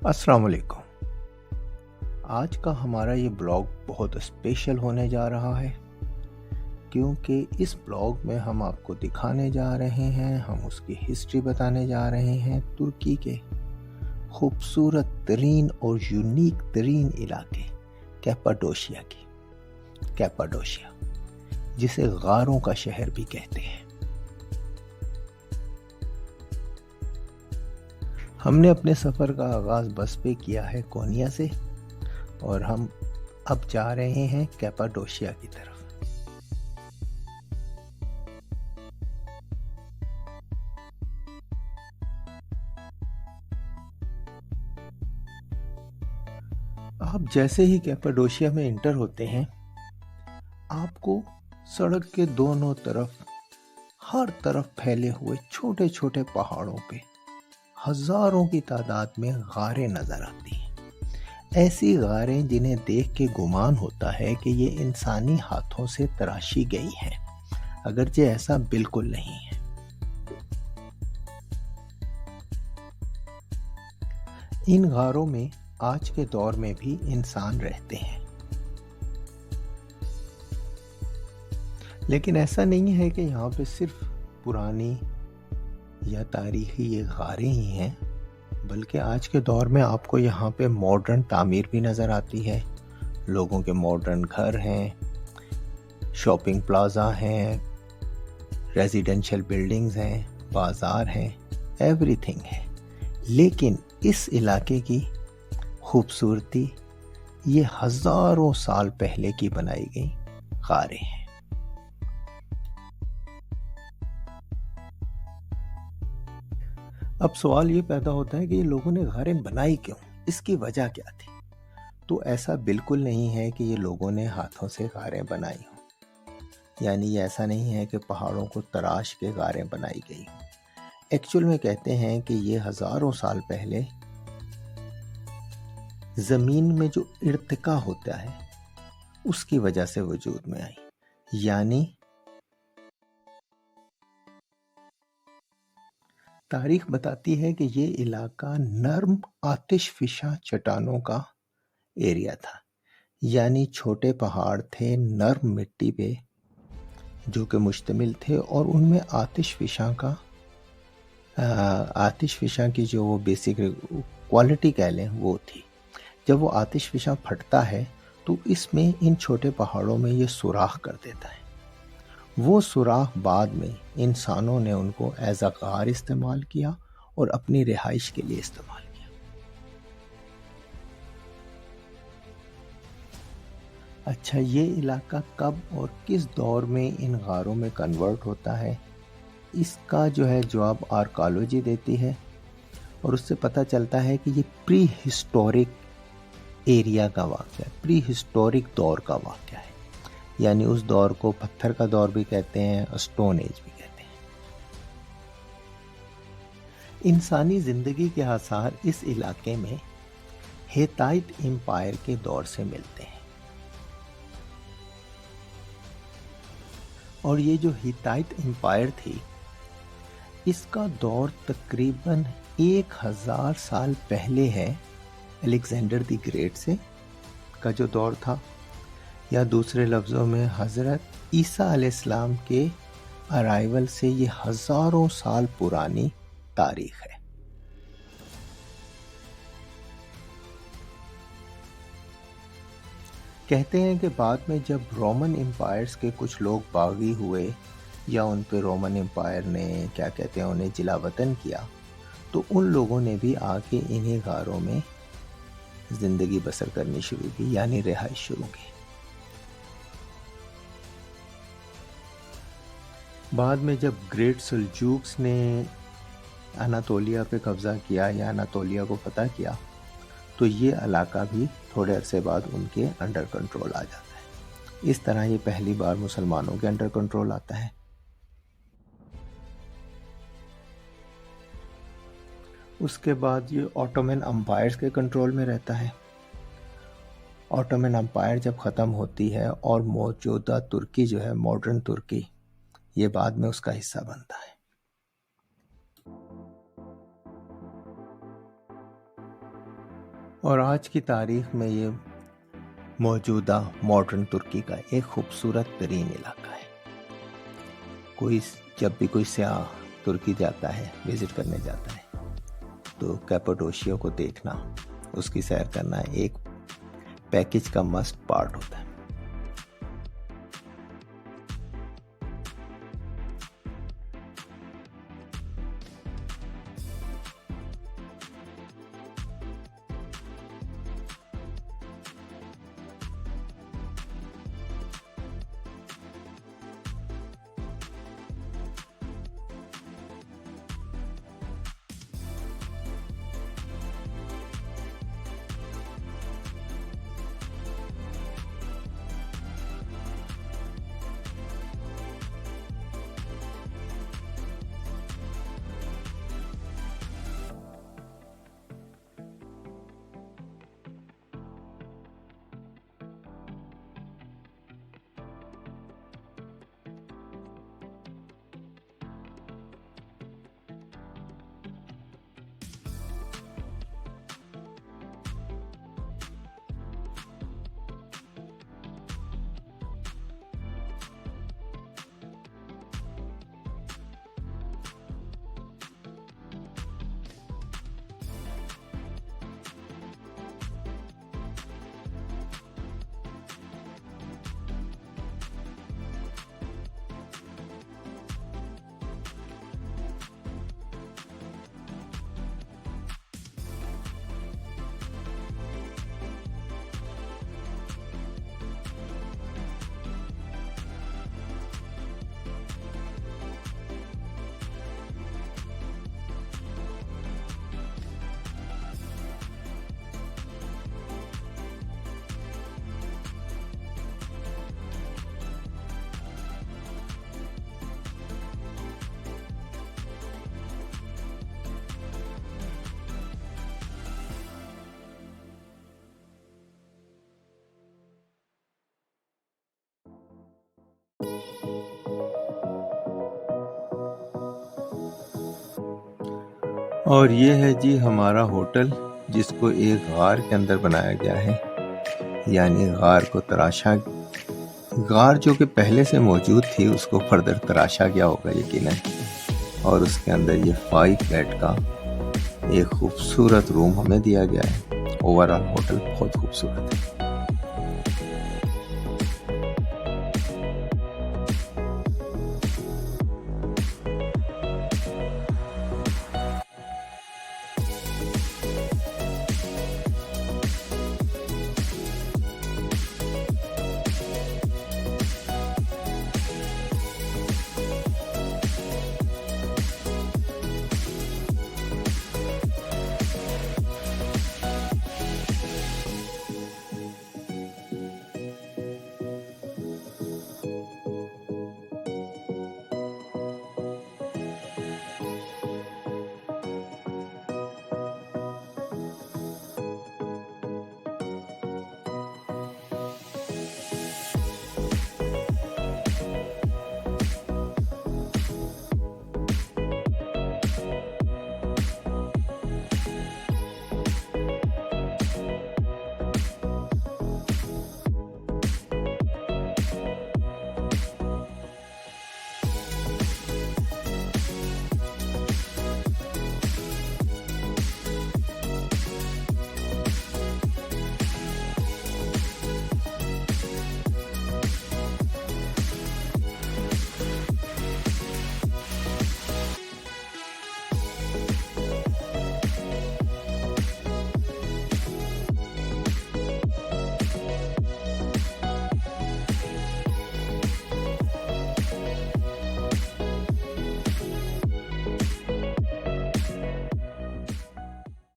अस्सलाम वालेकुम। आज का हमारा ये ब्लॉग बहुत स्पेशल होने जा रहा है क्योंकि इस ब्लॉग में हम आपको दिखाने जा रहे हैं, हम उसकी हिस्ट्री बताने जा रहे हैं तुर्की के खूबसूरत तरीन और यूनिक तरीन इलाके कैपाडोशिया की। कैपाडोशिया जिसे गारों का शहर भी कहते हैं। हमने अपने सफ़र का आगाज़ बस पे किया है कोनिया से और हम अब जा रहे हैं कैपाडोशिया की तरफ। आप जैसे ही कैपाडोशिया में इंटर होते हैं, आपको सड़क के दोनों तरफ हर तरफ फैले हुए छोटे छोटे पहाड़ों पे हजारों की तादाद में गारें नजर आती हैं। ऐसी गारें जिन्हें देख के गुमान होता है कि ये इंसानी हाथों से तराशी गई हैं, अगरचे ऐसा बिल्कुल नहीं है। इन गारों में आज के दौर में भी इंसान रहते हैं, लेकिन ऐसा नहीं है कि यहाँ पे सिर्फ पुरानी या तारीखी ये गारें ही हैं, बल्कि आज के दौर में आपको यहाँ पे मॉडर्न तामीर भी नज़र आती है। लोगों के मॉडर्न घर हैं, शॉपिंग प्लाजा हैं, रेजिडेंशियल बिल्डिंग्स हैं, बाज़ार हैं, एवरीथिंग है। लेकिन इस इलाके की खूबसूरती ये हज़ारों साल पहले की बनाई गई गारें हैं। अब सवाल ये पैदा होता है कि ये लोगों ने गारें बनाई क्यों, इसकी वजह क्या थी? तो ऐसा बिल्कुल नहीं है कि ये लोगों ने हाथों से गारें बनाई हों, यानी ये ऐसा नहीं है कि पहाड़ों को तराश के गारें बनाई गई हों। एक्चुअल में कहते हैं कि ये हज़ारों साल पहले ज़मीन में जो इर्तिका होता है उसकी वजह से वजूद में आई। यानी तारीख बताती है कि ये इलाका नर्म आतिशफिशा चट्टानों का एरिया था, यानी छोटे पहाड़ थे नर्म मिट्टी पे जो कि मुश्तमिल थे और उनमें आतिशफिशा की जो वो बेसिक क्वालिटी कह लें वो थी। जब वो आतिशफिशा फटता है तो इसमें इन छोटे पहाड़ों में ये सुराख कर देता है। वो सुराख बाद में इंसानों ने उनको एज अ गार इस्तेमाल किया और अपनी रिहाइश के लिए इस्तेमाल किया। अच्छा, ये इलाका कब और किस दौर में इन गारों में कन्वर्ट होता है, इसका जो है जवाब आर्कियोलॉजी देती है और उससे पता चलता है कि ये प्री हिस्टोरिक एरिया का वाक़या है, प्री हिस्टोरिक दौर का वाक़या है। यानी उस दौर को पत्थर का दौर भी कहते हैं, स्टोन एज भी कहते हैं। इंसानी ज़िंदगी के आसार इस इलाके में हित्ताइत एम्पायर के दौर से मिलते हैं और ये जो हित्ताइत एम्पायर थी इसका दौर तकरीबन 1000 साल पहले है अलेक्जेंडर द ग्रेट से का जो दौर था, या दूसरे लफ्ज़ों में हज़रत ईसा अलैहिस्सलाम के अराइवल से ये हज़ारों साल पुरानी तारीख है। कहते हैं कि बाद में जब रोमन एम्पायर्स के कुछ लोग बागी हुए या उन पे रोमन एम्पायर ने क्या कहते हैं उन्हें जिला वतन किया, तो उन लोगों ने भी आके इन्हीं गारों में ज़िंदगी बसर करनी शुरू की, यानी रिहाइश शुरू की। बाद में जब ग्रेट सल्जूक्स ने अनातोलिया पे कब्ज़ा किया या अनातोलिया को फतह किया, तो ये इलाका भी थोड़े अरसे बाद उनके अंडर कंट्रोल आ जाता है। इस तरह ये पहली बार मुसलमानों के अंडर कंट्रोल आता है। उसके बाद ये ऑटोमन अम्पायर्स के कंट्रोल में रहता है। ऑटोमन अम्पायर जब ख़त्म होती है और मौजूदा तुर्की जो है, मॉडर्न तुर्की, ये बाद में उसका हिस्सा बनता है। . اور آج کی تاریخ میں یہ موجودہ ماڈرن ترکی کا ایک خوبصورت ترین علاقہ ہے۔ جب بھی کوئی سیاح ترکی جاتا ہے، وزٹ کرنے جاتا ہے، تو کیپاڈوشیا کو دیکھنا، اس کی سیر کرنا ایک پیکج کا مسٹ پارٹ ہوتا ہے۔ اور یہ ہے جی ہمارا ہوٹل، جس کو ایک غار کے اندر بنایا گیا ہے، یعنی غار کو تراشا، غار جو کہ پہلے سے موجود تھی اس کو فردر تراشا گیا ہوگا یقیناً، اور اس کے اندر یہ 5 بیڈ کا ایک خوبصورت روم ہمیں دیا گیا ہے۔ اوورآل ہوٹل بہت خوبصورت ہے۔